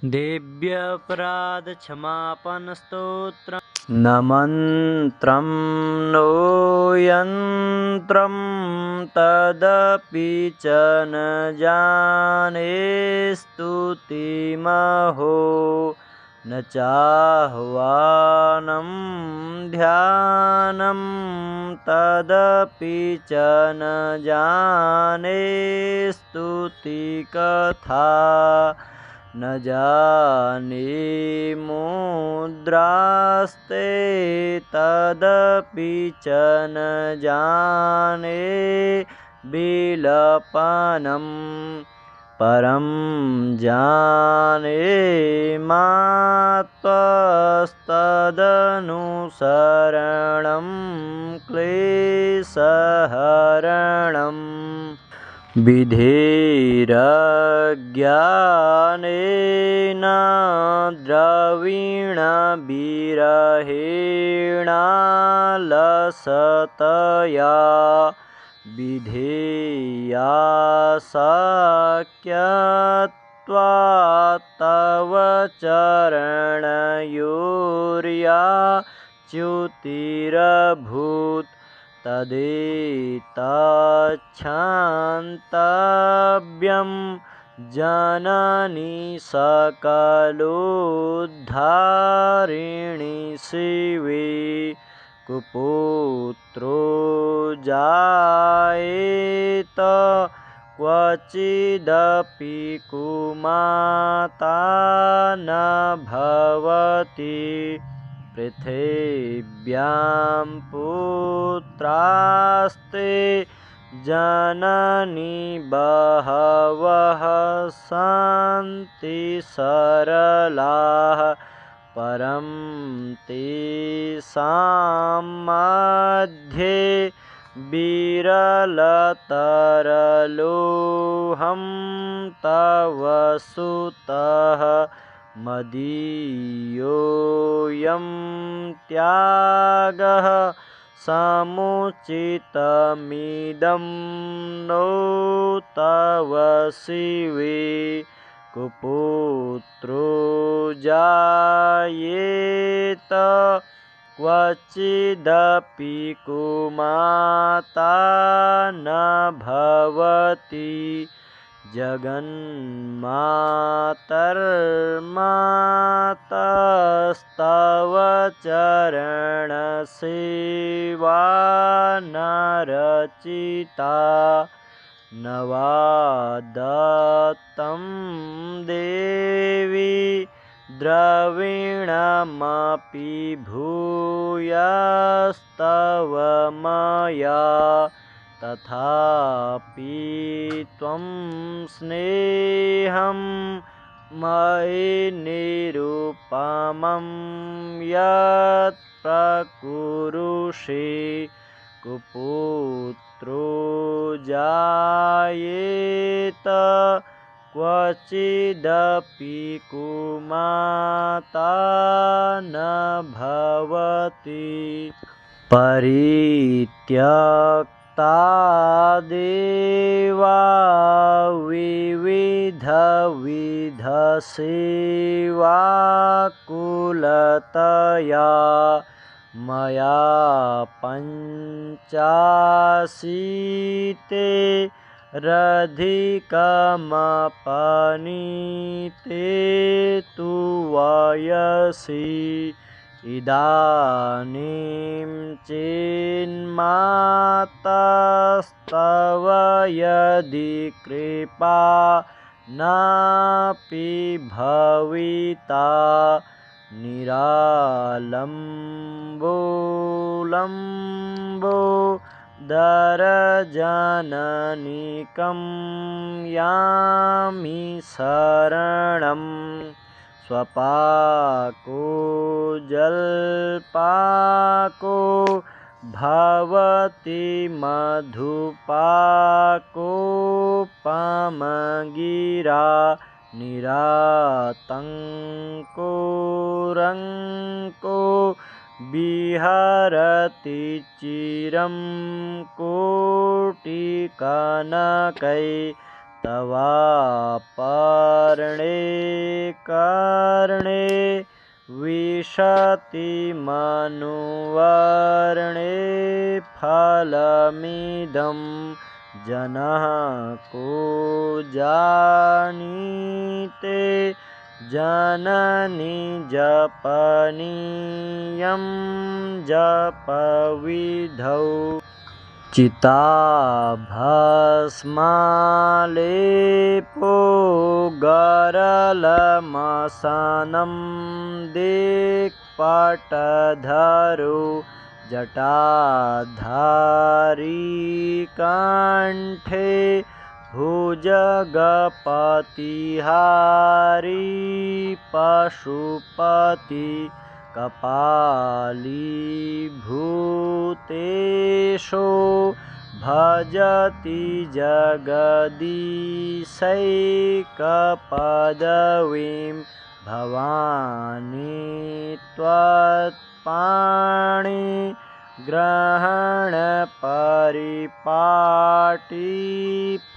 देव्यपराधक्षमापणस्तोत्रम् न मन्त्रं नो यन्त्रं तदपि च न जाने स्तुतिमहो न चाह्वानं ध्यानं तदपि च न जाने स्तुतिकथा न जाने मुद्रास्ते तदपि च न जाने विलपनं परं जाने मात्वस्तदनुसरणं क्लेशहरणम् विधेरज्ञानेन द्रविणविरहेणालसतया विधेया शक्यत्वात्तव चरणयोर्या च्युतिरभूत् तदेतच्छान्तव्यं जननी सकलोद्धारिणि शिवे कुपुत्रो जायेत क्वचिदपि कुमाता न भवति पृथिव्यां पुत्रास्ते जननी बहवः सन्ति सरलाः परं तेषां मध्ये विरलतरलोऽहं तव सुतः मदीयोऽयं त्यागः समुचितमिदं नो तव शिवे कुपुत्रो जायेत क्वचिदपि कुमाता न भवति जगन्मातर्मातस्तव चरणसेवा न रचिता न वा दत्तं देवी द्रविणमपि भूयस्तव मया तथापि त्वं स्नेहं मयि निरुपमं यत् प्रकुरुषे कुपुत्रो जायेत क्वचिदपि कुमाता न भवति परित्यक्ता देवा विविधसेवाकुलतया मया पञ्चाशीते रधिकमपनीते तु वयसि इदानीं चेन्मातस्तव यदि कृपा नापि भविता निरालम्बो दरजननिकं यामि शरणं स्वपाको जल्पाको भवति मधुपाकोपमगिरा निरातङ्को विहरति चिरं कोटिकनकै तवापर्णे कर्णे विशति मनुवर्णे फलमिदं जनः को जानीते जननी जपनीयं जपविधौ चिताभस्मालेपो गरलमसनं दिक्पटधरो जटाधारी कंठे भुजगपतिहारी पशुपति कपाली भूतेशो भजति जगदीशैकपदवीं भवानी त्वत्पाणि ग्रहणपरिपाटी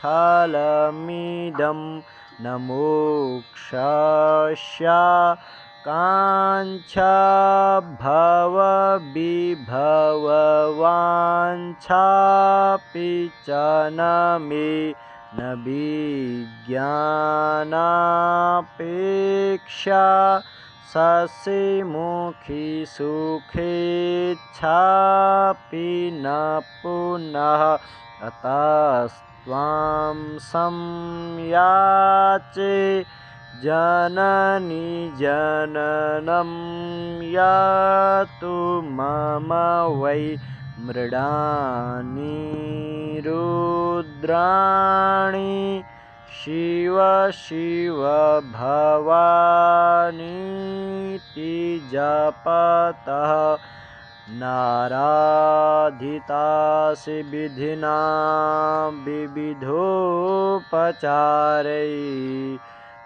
फलमिदं न मोक्षस्य काङ्क्षा भवविभववाञ्छापि च न मे न विज्ञानापेक्षा शशिमुखी सुखेच्छापि न पुनः अतस्त्वां संयाचे जननी जननं यातु मम वै मृडानि रुद्राणि शिव शिव भवानीति जपतः नाराधितासि विधिना विविधोपचारैः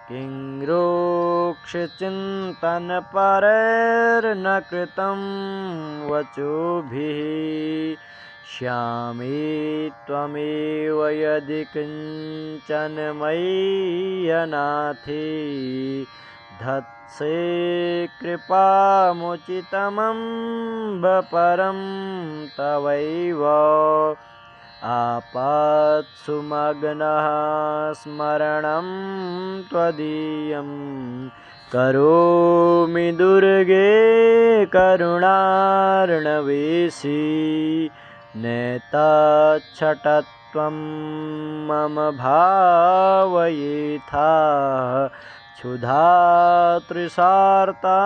किङ्रोक्षचिन्तनपरैर्न कृतं वचोभिः श्यामे त्वमेव यदि किञ्चन मयि अनाथे धत्से कृपामुचितमम्ब परं तवैव आपत्सु मग्नः स्मरणं त्वदीयं करोमि दुर्गे करुणार्णवेशी नेतच्छटत्वं मम भावयेथा क्षुधा तृषार्ता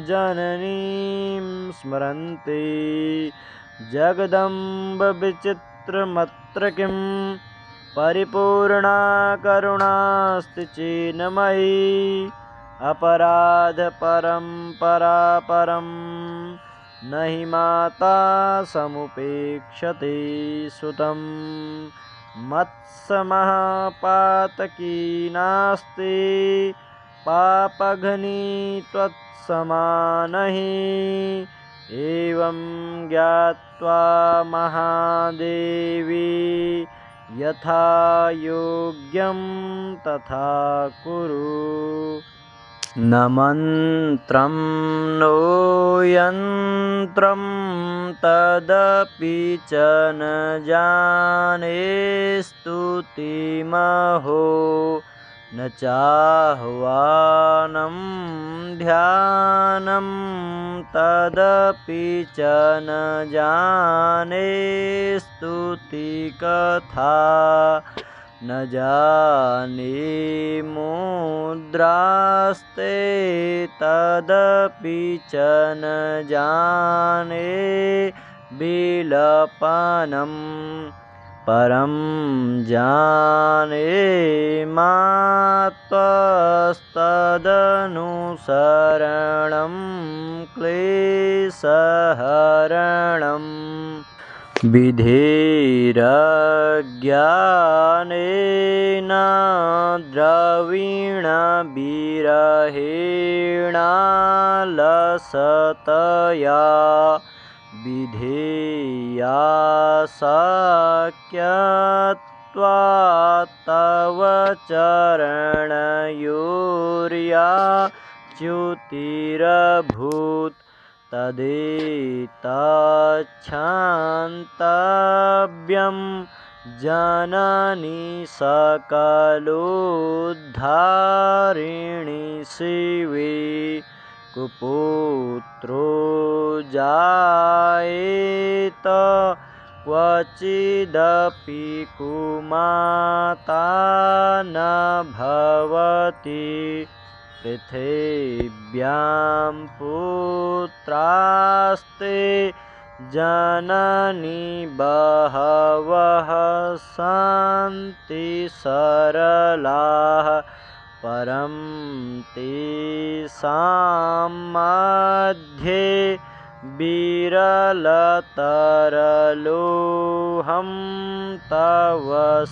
जननीं स्मरन्ति जगदम्ब विचित्रमत्र किं परिपूर्णा करुणास्ति चेन्मयि अपराधपरम्परा परं न हि माता समुपेक्षते सुतं मत्समः नास्ति पापघ्नी त्वत्समा नहि एवं ज्ञात्वा महादेवी यथा योग्यं तथा कुरु न मन्त्रं नो यन्त्रं तदपि च न जाने स्तुतिमहो न चाह्वानं ध्यानं तदपि च न जाने स्तुतिकथा न जाने मुद्रास्ते तदपि च न जाने विलपनं परं जाने मात्वस्तदनुसरणं क्लेशहरणम् विधेरज्ञानेन द्रवीणविरहेणालसतया विधेया शक्यत्वं तव चरणयोर्याच्युतिरभूत् तदेतच्छान्तव्यं जननी सकलोद्धारिणि शिवे कुपुत्रो जायेत क्वचिदपि कुमाता न भवति पृथिव्यां पुत्रास्ते जननी बहवः सन्ति सरलाः परं तेषां मध्ये विरलतरलोऽहं तव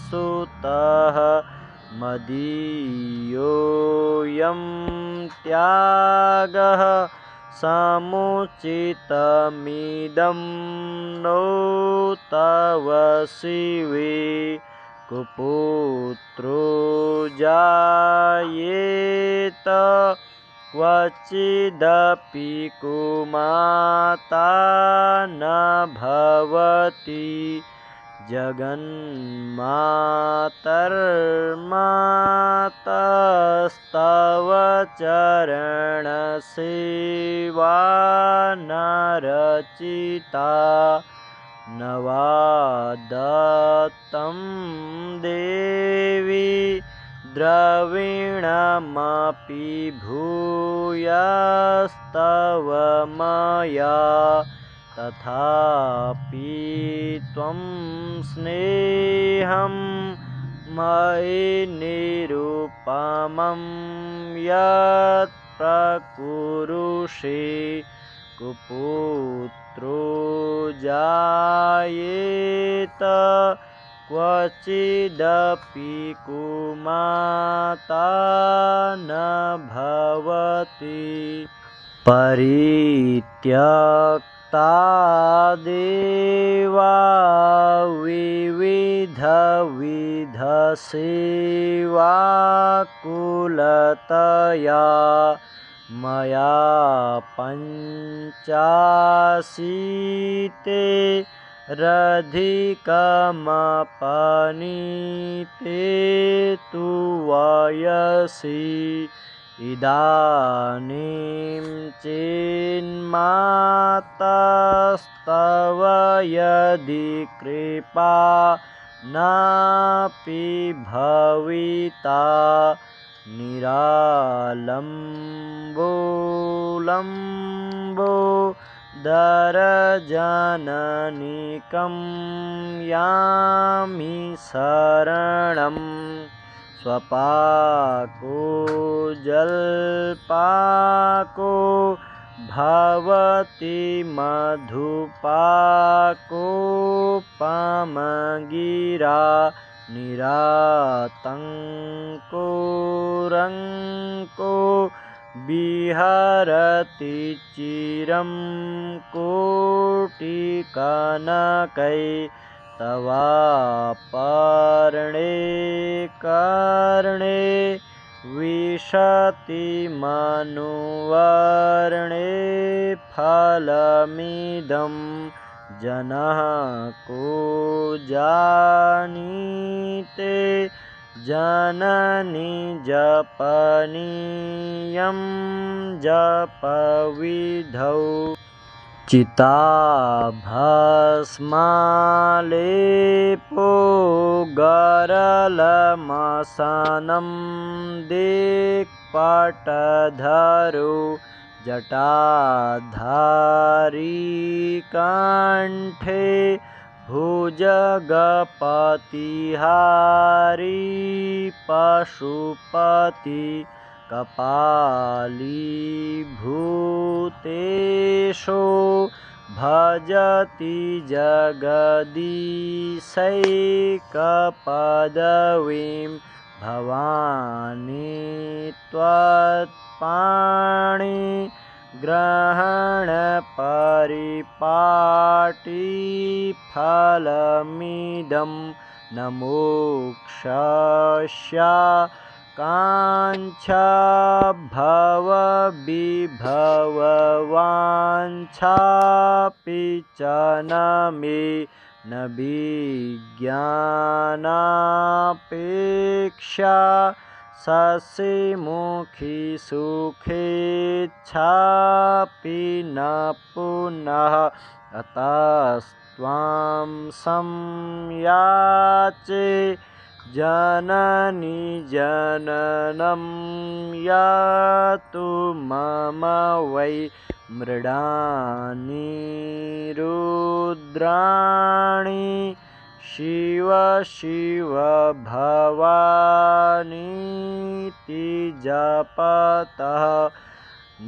सुतः मदीयोऽयं त्यागः समुचितमिदं नो तव शिवे कुपुत्रो जायेत क्वचिदपि कुमाता न भवति जगन्मातर्मातस्तव चरणसेवा न रचिता न वा दत्तं देवी द्रविणमपि भूयस्तव मया तथापि त्वं स्नेहं मयि निरुपमं यत् प्रकुरुषे कुपुत्रो जायेत क्वचिदपि कुमाता न भवति परित्यक्ता देवा विविधविधसेवाकुलतया मया पञ्चाशीते रधिकमपनीते तु वयसि इदानीं चेन्मातस्तव यदि कृपा नापि भविता निरालम्बोलम्बोदरजननिकं यामि शरणं स्वपाको जल्पाको भवति मधुपाकोपमगिरा निरातङ्कोरङ्को विहरति चिरं कोटिकनकै तवापर्णे कर्णे विशति मनुवर्णे फलमिदं जनः को जानीते जननी जपनीयं जपविधौ चिताभस्मालेपो गरलमसनं दिक्पटधरो जटाधारी कंठे भुजगपतिहारी पशुपति कपालीभूतेषु भजति जगदीशैकपदवीं भवानी त्वत्पाणि ग्रहणपरिपाटी फलमिदं न मोक्षस्य काङ्क्षा भवविभववाञ्छापि च न मे न विज्ञानापेक्षा शशिमुखी सुखेच्छापि न पुनः अतस्त्वां संयाचे जननी जननं यातु मम वै मृडानि रुद्राणि शिव शिव भवानीति जपतः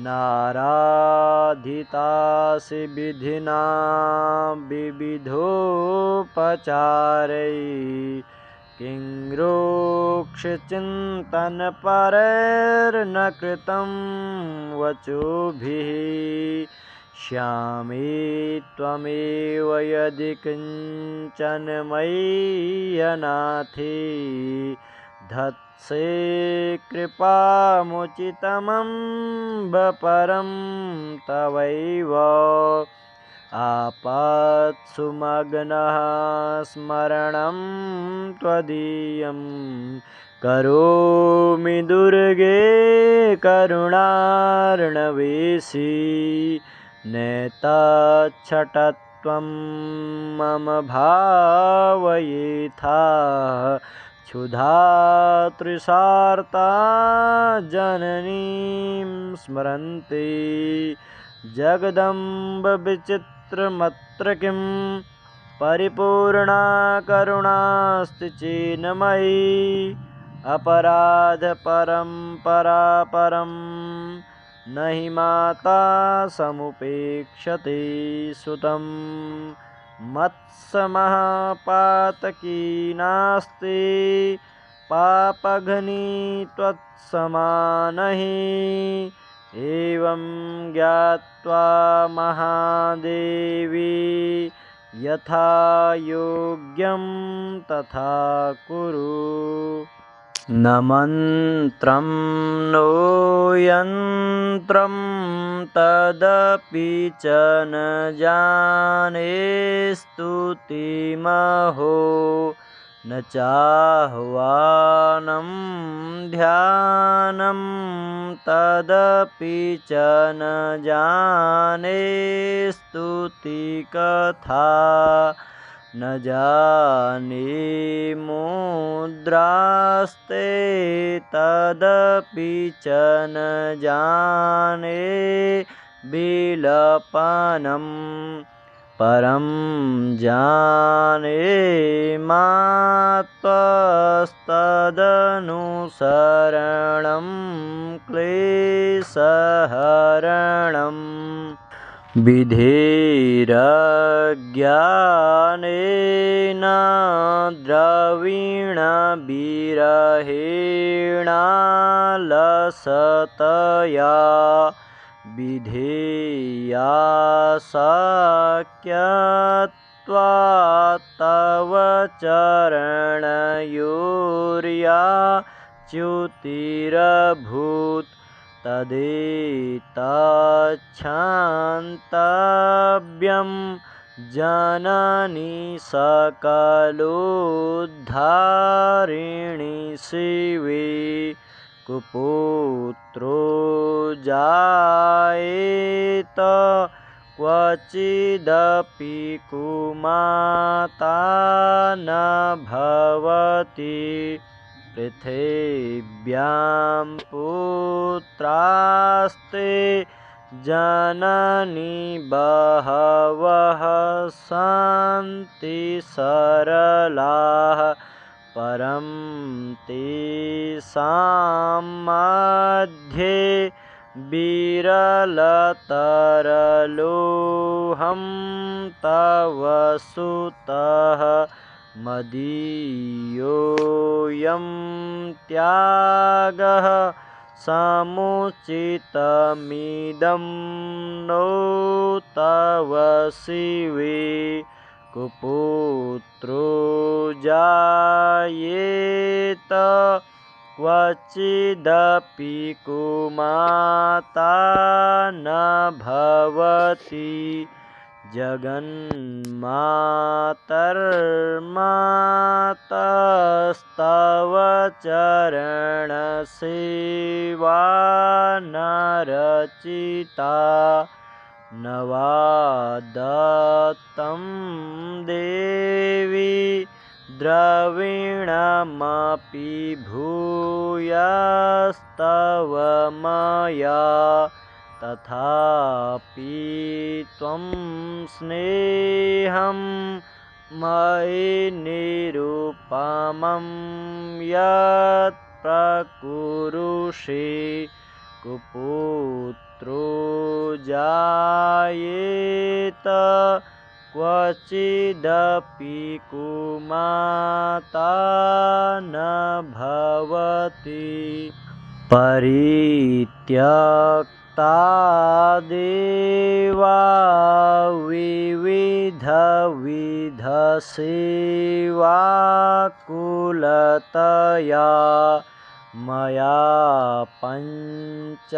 नाराधितासि विधिना विविधोपचारैः किङ्ग्रोक्षचिन्तनपरैर्न कृतं वचोभिः श्यामे त्वमेव यदि किञ्चन मयि अनाथे धत्से कृपामुचितमम्ब परं तवैव आपत्सुमग्नः स्मरणं त्वदीयं करोमि दुर्गे करुणार्णवेशी नेतच्छटत्वं मम भावयेथा क्षुधा तृषार्ता जननीं स्मरन्ति जगदम्ब विचित्रमत्र किं परिपूर्णा करुणास्ति चेन्मयि अपराधपरम्परा परं न हि माता समुपेक्षते सुतं मत्समः नास्ति पापघ्नी त्वत्समानहि एवं ज्ञात्वा महादेवी यथा योग्यं तथा कुरु। न मन्त्रं नो यन्त्रं तदपि च न जाने स्तुतिमहो न चाह्वानं ध्यानं तदपि च न जाने स्तुतिकथा न जाने मुद्रास्ते तदपि च न जाने विलपनं परं जाने मात्वस्तदनुसरणं क्लेशहरणम् विधेरज्ञानेन द्रविणविरहेणालसतया विधेया शक्यत्वात्तव चरणयोर्या च्युतिरभूत् तदेतच्छान्तव्यं जननी सकलोद्धारिणि शिवे कुपुत्रो जायेत क्वचिदपि कुमाता न भवति पृथिव्यां पुत्रास्ते जननी बहवः सन्ति सरलाः परं तेषां मध्ये विरलतरलोऽहं तव सुतः मदीयोऽयं त्यागः समुचितमिदं नो तव शिवे कुपुत्रो जायेत क्वचिदपि कुमाता न भवति जगन्मातर्मातस्तव चरणसेवा न रचिता न वा दत्तं देवी द्रविणमपि भूयस्तव मया तथापि त्वं स्नेहं मयि निरुपमं यत् प्रकुरुषे कुपुत्रो जायेत क्वचिदपि कुमाता न भवति परित्यक्ता देवा विविधविधसेवाकुलतया मया पञ्चाशीते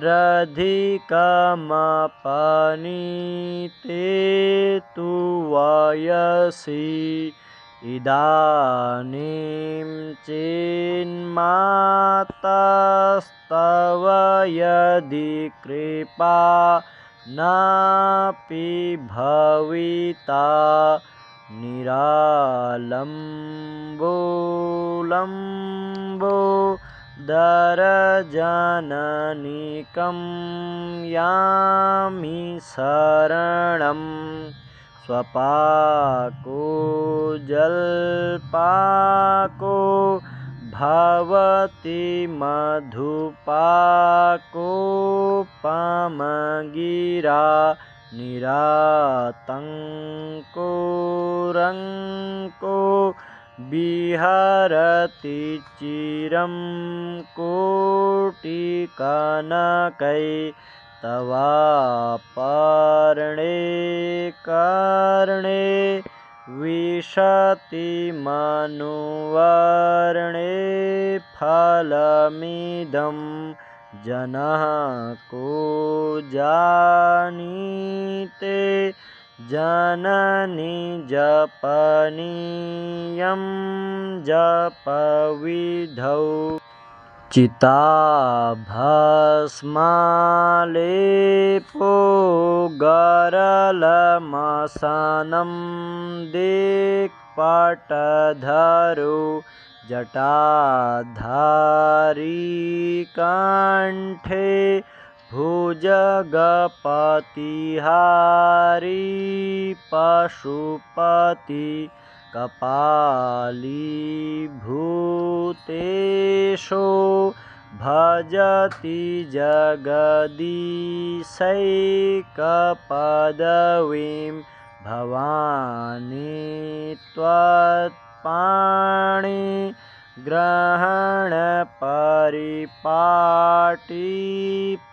रधिकमपनीते तु वयसि इदानीं चिन्मातस्तव यदि कृपा नापि भविता निरालम्बोदरजननिकं यामि शरणं स्वपाको जल्पाको भवति मधुपाकोपमगिरा निरातङ्को विहरति चिरं कोटिकनकै तवापर्णे कर्णे विशति मनुवर्णे फलमिदं जनः को जानीते जननी जपनीयं जपविधौ चिताभस्मालेपो गरलमसनं दिक्पटधरो जटाधारी कंठे भुजगपतिहारी पशुपति कपाली भूतेशो भजति जगदीशैकपदवीं भवानी त्वत्पाणि ग्रहणपरिपाटी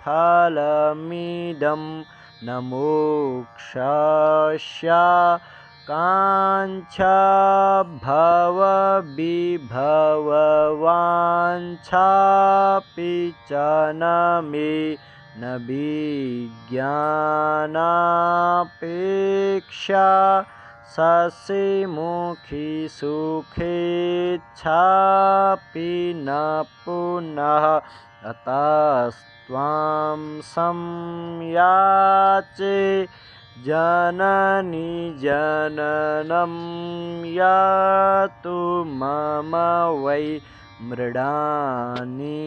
फलमिदं न मोक्षस्य काङ्क्षा भवविभववाञ्छापि च न मे न विज्ञानापेक्षा शशिमुखी सुखेच्छापि न पुनः अतस्त्वां संयाचे जननी जननं यातु मम वै मृडानि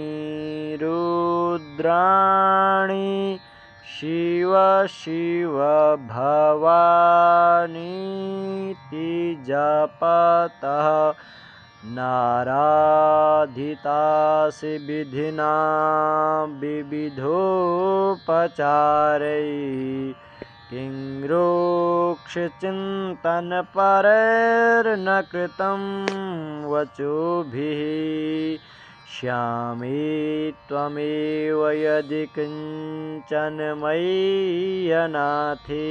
रुद्राणि शिव शिव भवानीति जपतः नाराधितासि विधिना विविधोपचारैः किङ्ग्रोक्षचिन्तनपरैर्न कृतं वचोभिः श्यामे त्वमेव यदि किञ्चन मयि अनाथे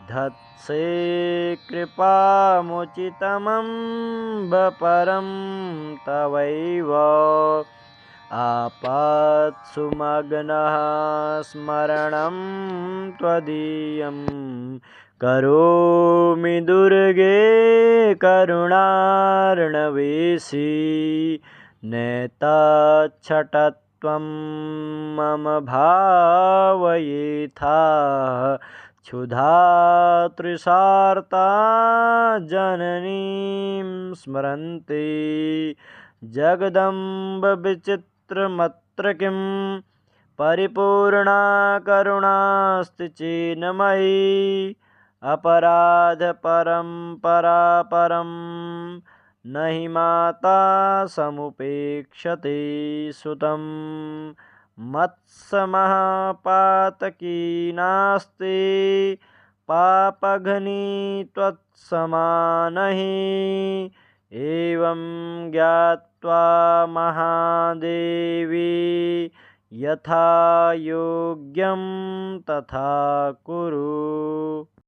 धत्से कृपामुचितमम्ब परं तवैव आपत्सु मग्नः स्मरणं त्वदीयं करोमि दुर्गे करुणार्णवेशी नेतच्छटत्वं मम भावयेथा क्षुधा तृषार्ता जननीं स्मरन्ति जगदम्ब विचित्रमत्र किं परिपूर्णा करुणास्ति चेन्मयि अपराधपरम्परा परं न हि माता समुपेक्षते सुतं मत्समः नास्ति पापघ्नी त्वत्समा नहि एवं ज्ञात्वा महादेवी यथा योग्यं तथा कुरु।